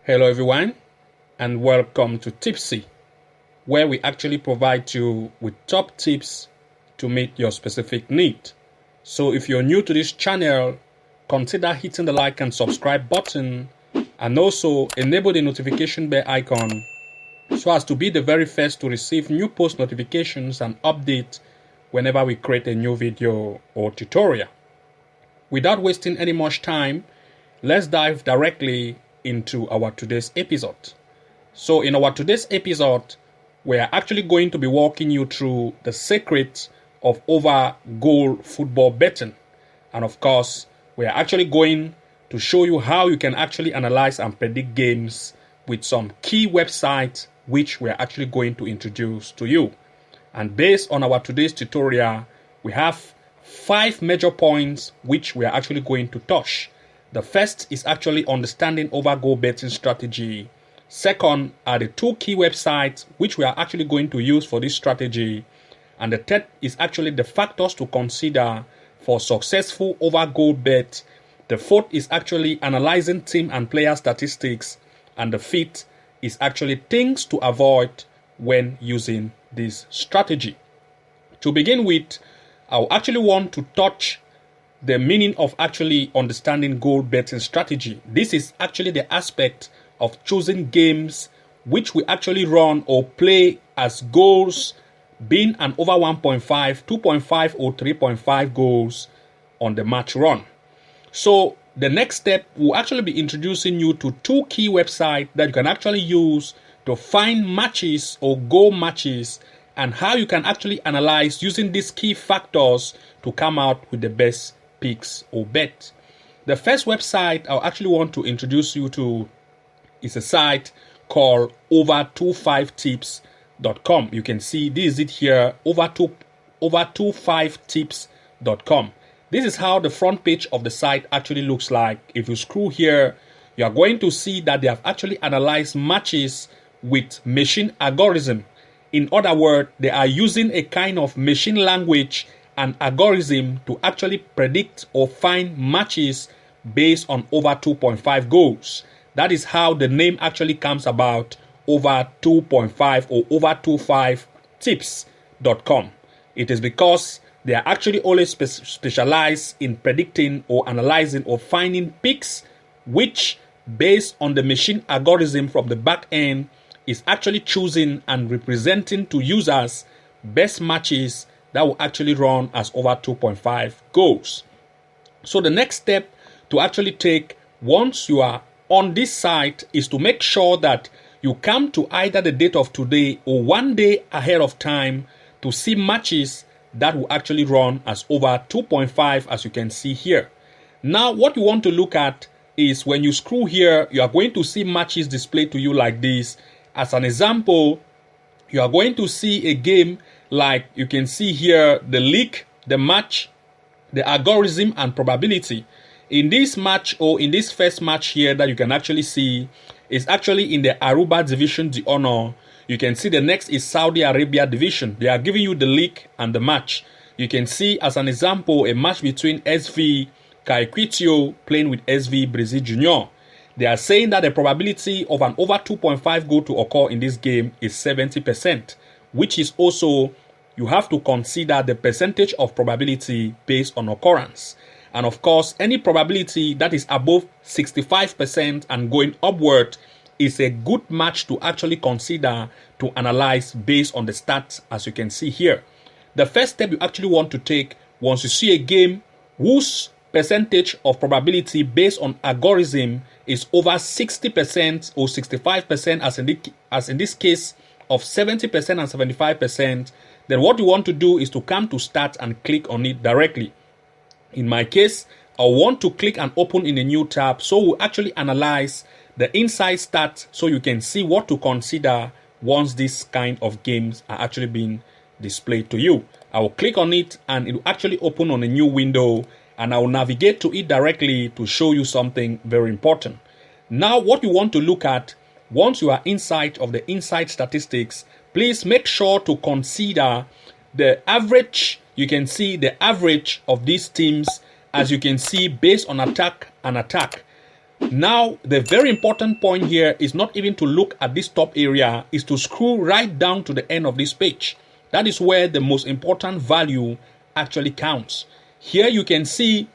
Hello everyone and welcome to Tipsy, where we actually provide you with top tips to meet your specific need. So if you're new to this channel, consider hitting the like and subscribe button and also enable the notification bell icon so as to be the very first to receive new post notifications and updates whenever we create a new video or tutorial. Without wasting any much time, let's dive directly into our today's episode. So in our today's episode, we are actually going to be walking you through the secrets of over goal football betting. And of course, we are actually going to show you how you can actually analyze and predict games with some key websites which we are actually going to introduce to you. And based on our today's tutorial, we have 5 major points which we are actually going to touch. The first is actually understanding over goal betting strategy. Second are the 2 key websites which we are actually going to use for this strategy. And the third is actually the factors to consider for successful over goal bet. The fourth is actually analyzing team and player statistics. And the fifth is actually things to avoid when using this strategy. To begin with, I actually want to touch the meaning of actually understanding goal betting strategy. This is actually the aspect of choosing games which we actually run or play as goals being an over 1.5, 2.5 or 3.5 goals on the match run. So the next step will actually be introducing you to 2 key websites that you can actually use to find matches or goal matches and how you can actually analyze using these key factors to come out with the best picks or bet. The first website I actually want to introduce you to is a site called over25tips.com. You can see this is it here, over25tips.com. This is how the front page of the site actually looks like. If you scroll here, you are going to see that they have actually analyzed matches with machine algorithm. In other words, they are using a kind of machine language and algorithm to actually predict or find matches based on over 2.5 goals. That is how the name actually comes about, over 2.5 or over25tips.com. It is because they are actually always specialized in predicting or analyzing or finding picks which, based on the machine algorithm from the back end, is actually choosing and representing to users best matches that will actually run as over 2.5 goals. So the next step to actually take once you are on this site is to make sure that you come to either the date of today or one day ahead of time to see matches that will actually run as over 2.5, as you can see here. Now what you want to look at is when you scroll here, you are going to see matches displayed to you like this. As an example, you are going to see a game like you can see here, the league, the match, the algorithm and probability. In this match or in this first match here that you can actually see is actually in the Aruba Division d'Honneur. You can see the next is Saudi Arabia Division. They are giving you the league and the match. You can see as an example a match between SV Caetano playing with SV Brazil Junior. They are saying that the probability of an over 2.5 goal to occur in this game is 70%, which is also, you have to consider the percentage of probability based on occurrence. And of course, any probability that is above 65% and going upward is a good match to actually consider to analyze based on the stats as you can see here. The first step you actually want to take once you see a game whose percentage of probability based on algorithm is over 60% or 65% as in this case of 70% and 75%, then what you want to do is to come to stats and click on it directly. In my case, I want to click and open in a new tab so we'll actually analyze the inside stats so you can see what to consider once this kind of games are actually being displayed to you. I will click on it and it will actually open on a new window and I will navigate to it directly to show you something very important. Now what you want to look at once you are inside of the inside statistics, please make sure to consider the average. You can see the average of these teams as you can see based on attack and attack. Now, the very important point here is not even to look at this top area, is to scroll right down to the end of this page. That is where the most important value actually counts. Here you can see,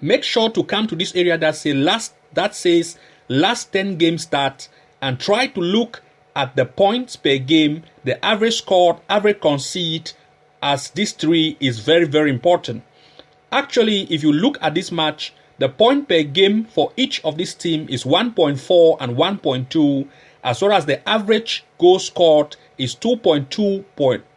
make sure to come to this area that says last 10 game start, and try to look at the points per game, the average score, average concede, as this three is very, very important. Actually, if you look at this match, the point per game for each of this team is 1.4 and 1.2, as well as the average goal scored is 2.2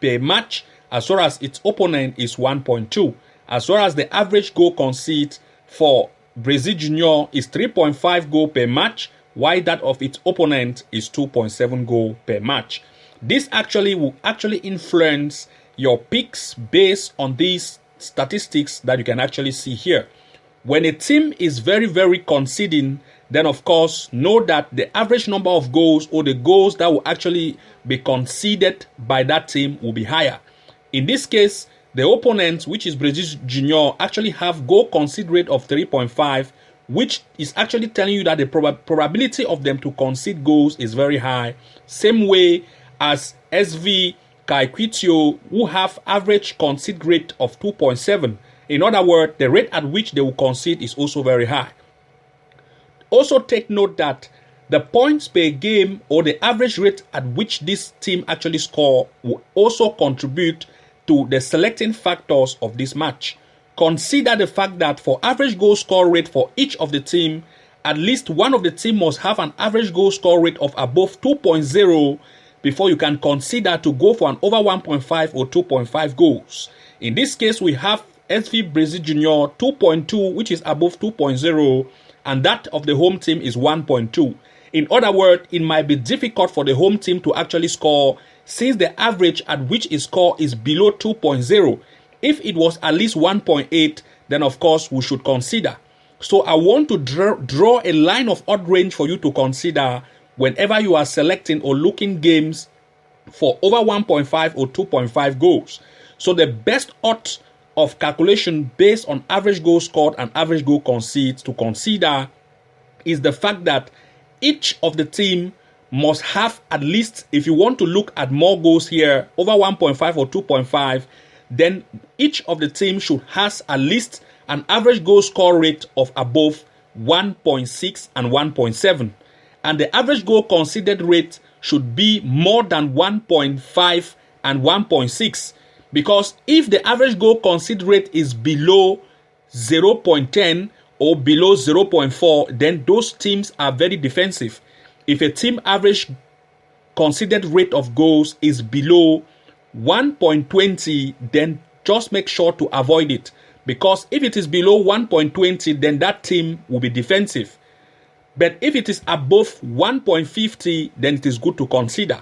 per match, as well as its opponent is 1.2, as well as the average goal concede for Brazil Junior is 3.5 goal per match, while that of its opponent is 2.7 goal per match. This will actually influence your picks based on these statistics that you can actually see here. When a team is very, very conceding, then of course know that the average number of goals, or the goals that will actually be conceded by that team, will be higher. In this case, the opponent, which is Brazil Junior, actually have goal concede rate of 3.5, which is actually telling you that the probability of them to concede goals is very high. Same way as SV Kaikwitio, who have average concede rate of 2.7. In other words, the rate at which they will concede is also very high. Also take note that the points per game, or the average rate at which this team actually score, will also contribute to the selecting factors of this match. Consider the fact that for average goal score rate for each of the team, at least one of the team must have an average goal score rate of above 2.0 before you can consider to go for an over 1.5 or 2.5 goals. In this case, we have SV Brazil Junior 2.2, which is above 2.0, and that of the home team is 1.2. In other words, it might be difficult for the home team to actually score, since the average at which it scores is below 2.0. If it was at least 1.8, then of course we should consider. So I want to draw a line of odd range for you to consider whenever you are selecting or looking games for over 1.5 or 2.5 goals. So the best odds of calculation based on average goal scored and average goal conceded to consider is the fact that each of the team must have at least, if you want to look at more goals here, over 1.5 or 2.5, then each of the team should has at least an average goal score rate of above 1.6 and 1.7. And the average goal conceded rate should be more than 1.5 and 1.6. Because if the average goal conceded rate is below 0.10 or below 0.4, then those teams are very defensive. If a team average conceded rate of goals is below 1.20, then just make sure to avoid it. Because if it is below 1.20, then that team will be defensive. But if it is above 1.50, then it is good to consider.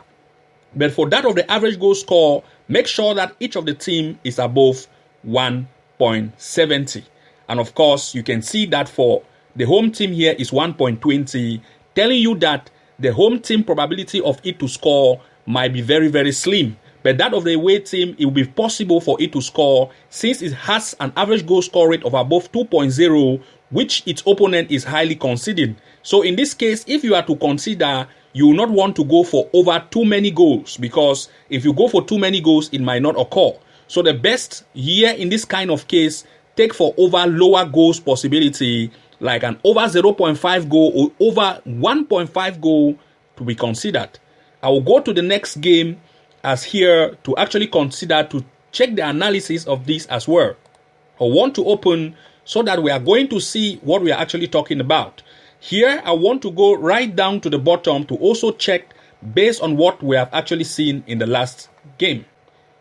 But for that of the average goal score, make sure that each of the team is above 1.70. And of course, you can see that for the home team here is 1.20, telling you that the home team probability of it to score might be very, very slim. But that of the away team, it will be possible for it to score, since it has an average goal score rate of above 2.0, which its opponent is highly conceding. So in this case, if you are to consider, you will not want to go for over too many goals, because if you go for too many goals, it might not occur. So the best here in this kind of case, take for over lower goals possibility, like an over 0.5 goal or over 1.5 goal to be considered. I will go to the next game as here to actually consider to check the analysis of this as well. I want to open so that we are going to see what we are actually talking about. Here, I want to go right down to the bottom to also check based on what we have actually seen in the last game.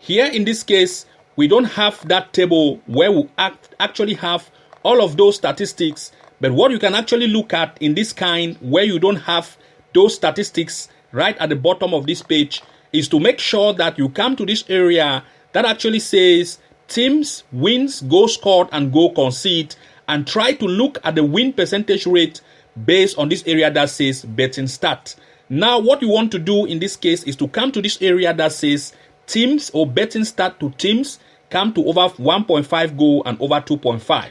Here, in this case, we don't have that table where we actually have all of those statistics. But what you can actually look at in this kind, where you don't have those statistics right at the bottom of this page, is to make sure that you come to this area that actually says teams, wins, goal scored, and goal conceded, and try to look at the win percentage rate based on this area that says betting stat. Now, what you want to do in this case is to come to this area that says teams or betting stat to teams come to over 1.5 goal and over 2.5.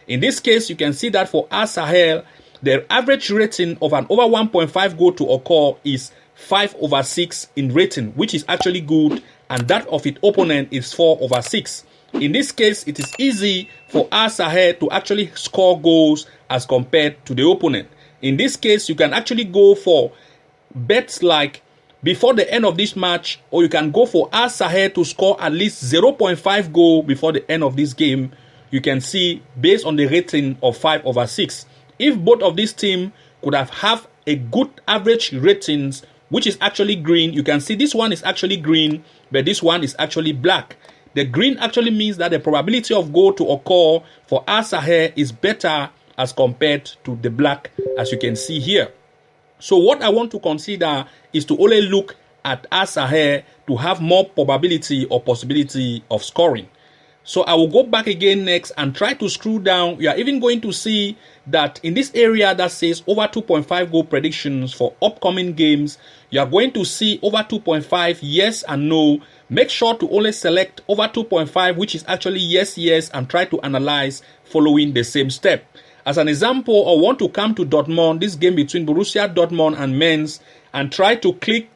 In this case, you can see that for Al Sahel, the average rating of an over 1.5 goal to occur is 5/6 in rating, which is actually good, and that of its opponent is 4/6. In this case, it is easy for Al Sahel to actually score goals as compared to the opponent. In this case, you can actually go for bets like before the end of this match, or you can go for Al Sahel to score at least 0.5 goal before the end of this game. You can see based on the rating of 5/6. If both of these teams could have a good average ratings, which is actually green, you can see this one is actually green, but this one is actually black. The green actually means that the probability of goal to occur for Al Sahel is better as compared to the black, as you can see here. So what I want to consider is to only look at Al Sahel to have more probability or possibility of scoring. So I will go back again next and try to scroll down. You are even going to see that in this area that says over 2.5 goal predictions for upcoming games, you are going to see over 2.5 yes and no. Make sure to only select over 2.5, which is actually yes, and try to analyze following the same step. As an example, I want to come to Dortmund, this game between Borussia Dortmund and Mainz, and try to click,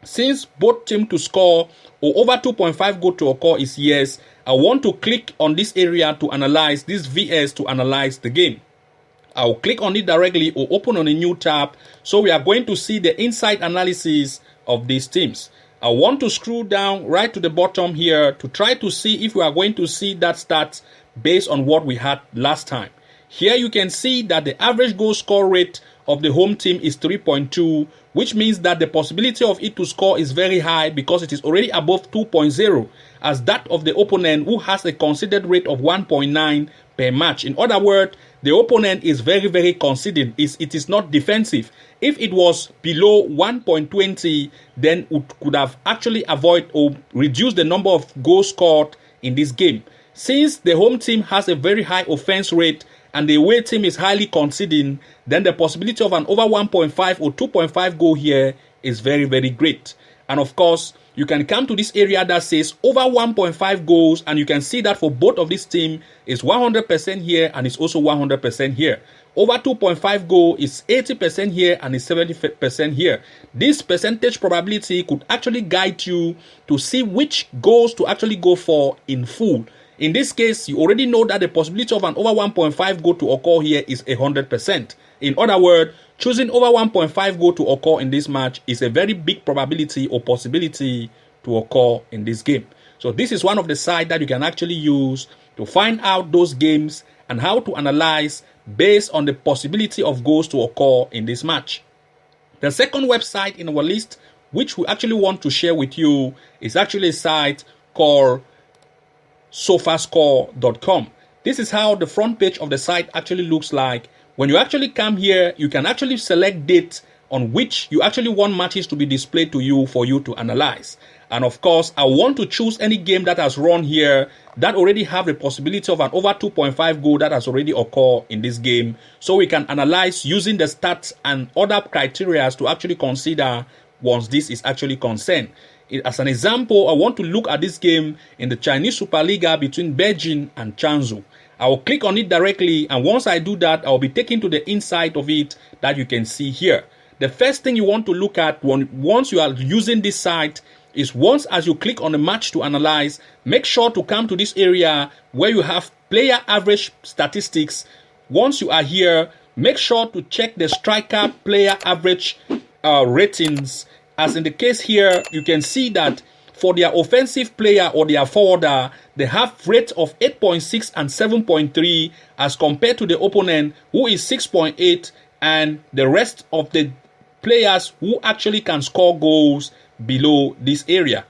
since both teams to score or over 2.5 goal to occur is yes, I want to click on this area to analyze this VS to analyze the game. I'll click on it directly or open on a new tab. So we are going to see the inside analysis of these teams. I want to scroll down right to the bottom here to try to see if we are going to see that stats based on what we had last time. Here you can see that the average goal score rate of the home team is 3.2, which means that the possibility of it to score is very high because it is already above 2.0 as that of the opponent, who has a considered rate of 1.9 per match. In other words, the opponent is very conceding. It is not defensive. If it was below 1.20, then it could have actually avoided or reduced the number of goals scored in this game. Since the home team has a very high offense rate and the away team is highly conceding, then the possibility of an over 1.5 or 2.5 goal here is very great. And of course, you can come to this area that says over 1.5 goals, and you can see that for both of these teams is 100% here and it's also 100% here. Over 2.5 goal is 80% here and is 70% here. This percentage probability could actually guide you to see which goals to actually go for in full. In this case, you already know that the possibility of an over 1.5 goal to occur here is 100%. In other words, choosing over 1.5 goal to occur in this match is a very big probability or possibility to occur in this game. So this is one of the sites that you can actually use to find out those games and how to analyze based on the possibility of goals to occur in this match. The second website in our list, which we actually want to share with you, is actually a site called SofaScore.com. This is how the front page of the site actually looks like. When you actually come here, you can actually select dates on which you actually want matches to be displayed to you for you to analyze. And of course, I want to choose any game that has run here that already have the possibility of an over 2.5 goal that has already occurred in this game, so we can analyze using the stats and other criteria to actually consider once this is actually concerned. As an example, I want to look at this game in the Chinese Superliga between Beijing and Changzhou. I will click on it directly, and once I do that, I will be taken to the inside of it that you can see here. The first thing you want to look at once you are using this site is once as you click on the match to analyze, make sure to come to this area where you have player average statistics. Once you are here, make sure to check the striker player average ratings. As in the case here, you can see that for their offensive player or their forwarder, they have rates of 8.6 and 7.3 as compared to the opponent, who is 6.8, and the rest of the players who actually can score goals below this area.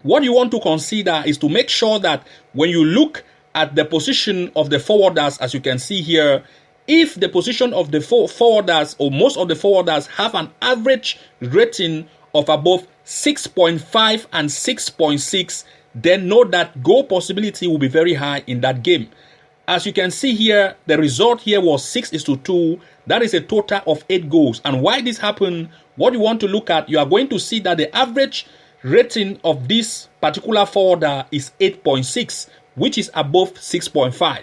What you want to consider is to make sure that when you look at the position of the forwarders, as you can see here, if the position of the forwarders or most of the forwarders have an average rating of above 6.5 and 6.6, then know that goal possibility will be very high in that game. As you can see here, the result here was 6:2. That is a total of 8 goals. And why this happened, what you want to look at, you are going to see that the average rating of this particular forwarder is 8.6, which is above 6.5.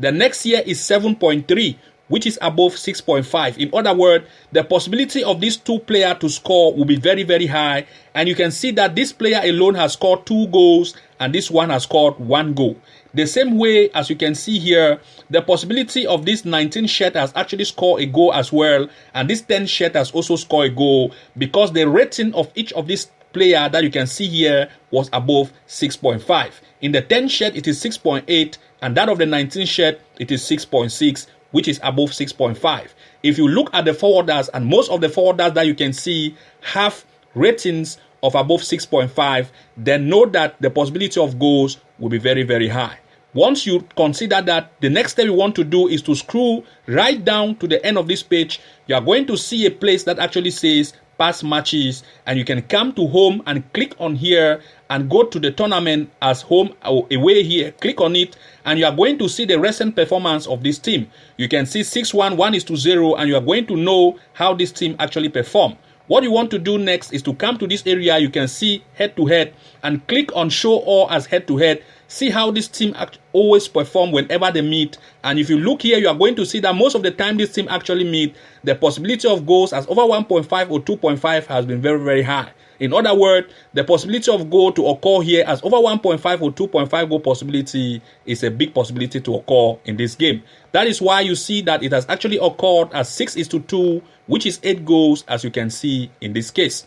The next year is 7.3, which is above 6.5. In other words, the possibility of these two players to score will be very, very high. And you can see that this player alone has scored 2 goals and this one has scored 1 goal. The same way as you can see here, the possibility of this 19 shirt has actually scored a goal as well. And this 10 shirt has also scored a goal because the rating of each of these player that you can see here was above 6.5. In the 10 shirt, it is 6.8, and that of the 19 shirt, it is 6.6, which is above 6.5. If you look at the forwarders, and most of the forwarders that you can see have ratings of above 6.5, then know that the possibility of goals will be very, very high. Once you consider that, the next step you want to do is to scroll right down to the end of this page. You are going to see a place that actually says past matches, and you can come to home and click on here and go to the tournament as home or away here. Click on it and you are going to see the recent performance of this team. You can see 6-1, 1-0, and you are going to know how this team actually performed. What you want to do next is to come to this area. You can see head-to-head and click on show all as head-to-head. See how this team always perform whenever they meet. And if you look here, you are going to see that most of the time this team actually meet, the possibility of goals as over 1.5 or 2.5 has been very, very high. In other words, the possibility of goal to occur here as over 1.5 or 2.5 goal possibility is a big possibility to occur in this game. That is why you see that it has actually occurred as 6-2, which is 8 goals, as you can see in this case.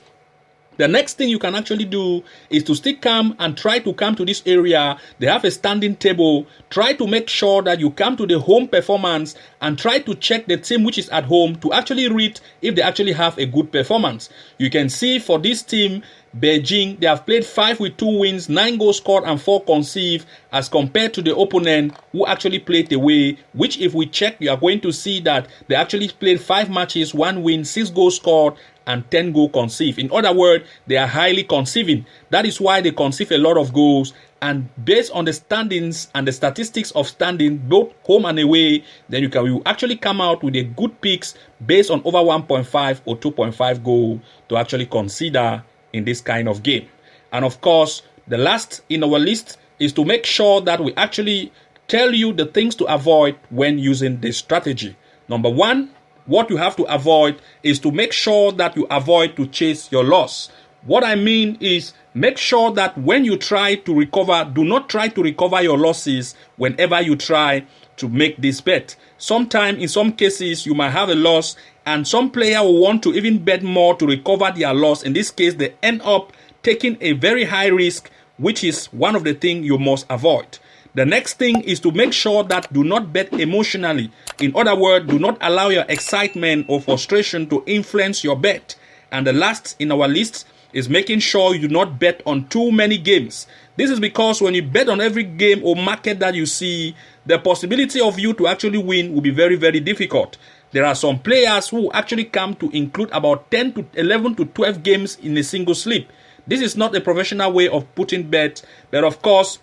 The next thing you can actually do is to still come and try to come to this area. They have a standing table. Try to make sure that you come to the home performance and try to check the team which is at home to actually read if they actually have a good performance. You can see for this team, Beijing, they have played 5 with 2 wins, 9 goals scored and 4 conceived, as compared to the opponent who actually played away, which if we check, you are going to see that they actually played 5 matches, 1 win, 6 goals scored, and 10 goals conceived. In other words, they are highly conceiving. That is why they conceive a lot of goals. And based on the standings and the statistics of standing, both home and away, then you will actually come out with a good picks based on over 1.5 or 2.5 goal to actually consider in this kind of game. And of course, the last in our list is to make sure that we actually tell you the things to avoid when using this strategy. Number 1, what you have to avoid is to make sure that you avoid to chase your loss. What I mean is make sure that when you try to recover, do not try to recover your losses whenever you try to make this bet. Sometimes, in some cases, you might have a loss and some player will want to even bet more to recover their loss. In this case, they end up taking a very high risk, which is one of the things you must avoid. The next thing is to make sure that do not bet emotionally. In other words, do not allow your excitement or frustration to influence your bet. And the last in our list is making sure you do not bet on too many games. This is because when you bet on every game or market that you see, the possibility of you to actually win will be very, very difficult. There are some players who actually come to include about 10 to 11 to 12 games in a single slip. This is not a professional way of putting bets, but of course,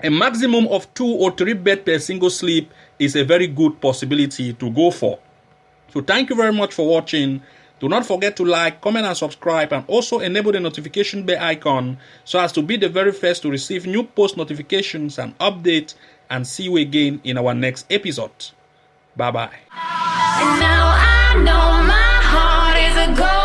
a maximum of 2 or 3 bets per single slip is a very good possibility to go for. So thank you very much for watching. Do not forget to like, comment and subscribe, and also enable the notification bell icon so as to be the very first to receive new post notifications and updates, and see you again in our next episode. Bye bye. And now I know my heart is a gold.